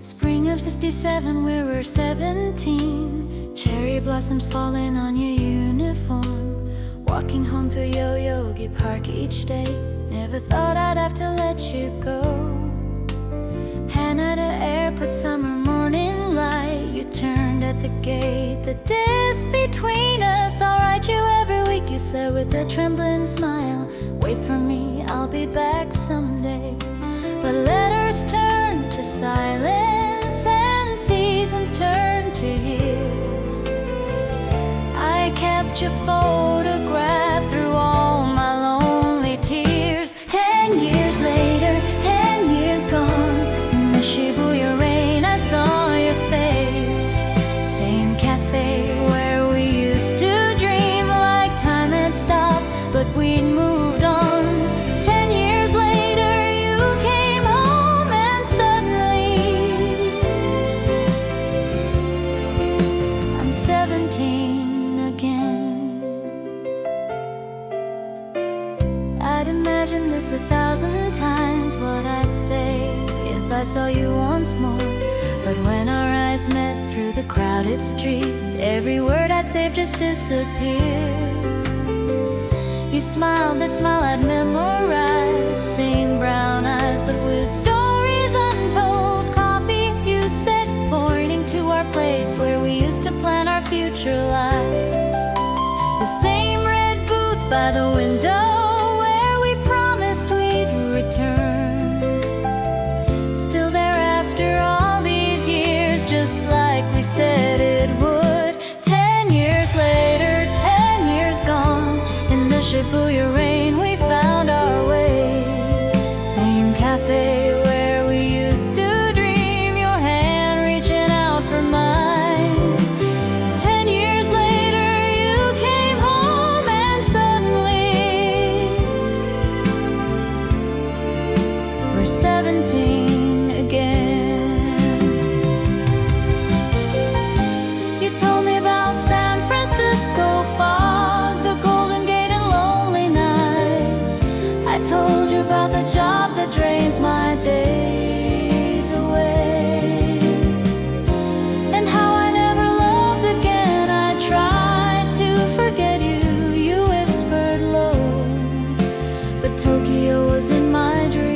Spring of '67, we were 17. Cherry blossoms falling on your uniform. Walking home through Yoyogi Park each day. Never thought I'd have to let you go. Haneda Airport, summer morning light. You turned at the gate, the distance between us. I'll write you every week, you said with a trembling smile. Wait for me, I'll be back someday. But letters turn to silence and seasons turn to years. I kept your photograph through all my lonely tears. 10 years later, 10 years gone. In the Shibuya rain, I saw your face. Same cafe where we used to dream like time had stopped, but we'd moved on. 10 years later, you came home and suddenly I'm 17 again. I'd imagine this 1,000 times, what I'd say if I saw you once more. But when our eyes met through the crowded street, every word I'd saved just disappeared. You smiled, that smile I'd memorized. Same brown eyes, but with stories untold. Coffee, you said, pointing to our place where we used to plan our future lives. The same red booth by the window where we promised we'd return. Still there after all these years, just like we said it would. 10 years later, 10 years gone. In the Shibuya rain, we found our way. Same cafe where we used to dream, your hand reaching out for mine. 10 years later, you came home and suddenly we're 17 again. You told me about San Francisco fog, the Golden Gate and lonely nights. I told you about the job that drains my days away, and how I never loved again. I tried to forget you, you whispered low, but Tokyo was in my dreams.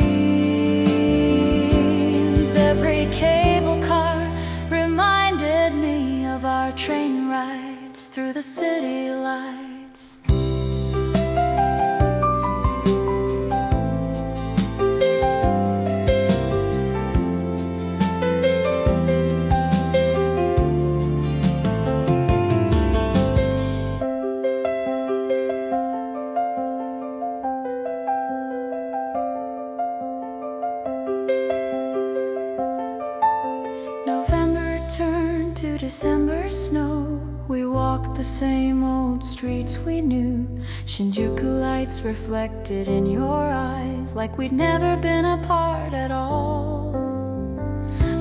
Every cable car reminded me of our train rides through the city lights. November turned to December snow. We walked the same old streets we knew. Shinjuku lights reflected in your eyes, like we'd never been apart at all.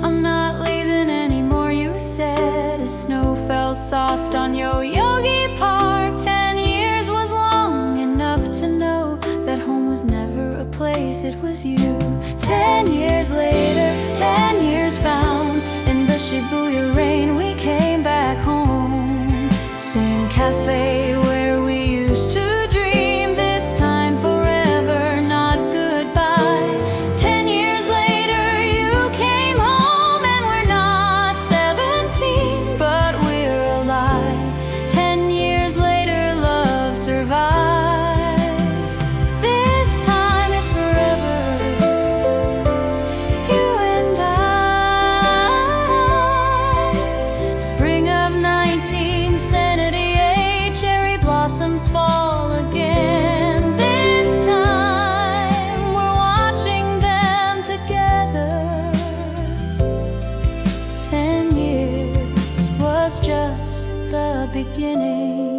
I'm not leaving anymore, you said, as snow fell soft on Yoyogi Park. 10 years was long enough to know that home was never a place, it was you. 10 years later, 10 years found. In the Shibuya rain, we came back home. Same cafe where we used to dream, this time forever, not goodbye. 10 years later, you came home and we're not 17, but we're alive. 10 years later, love survives. This time it's forever, you and I. Spring of 1978, cherry blossoms fall again. This time we're watching them together. 10 years was just the beginning.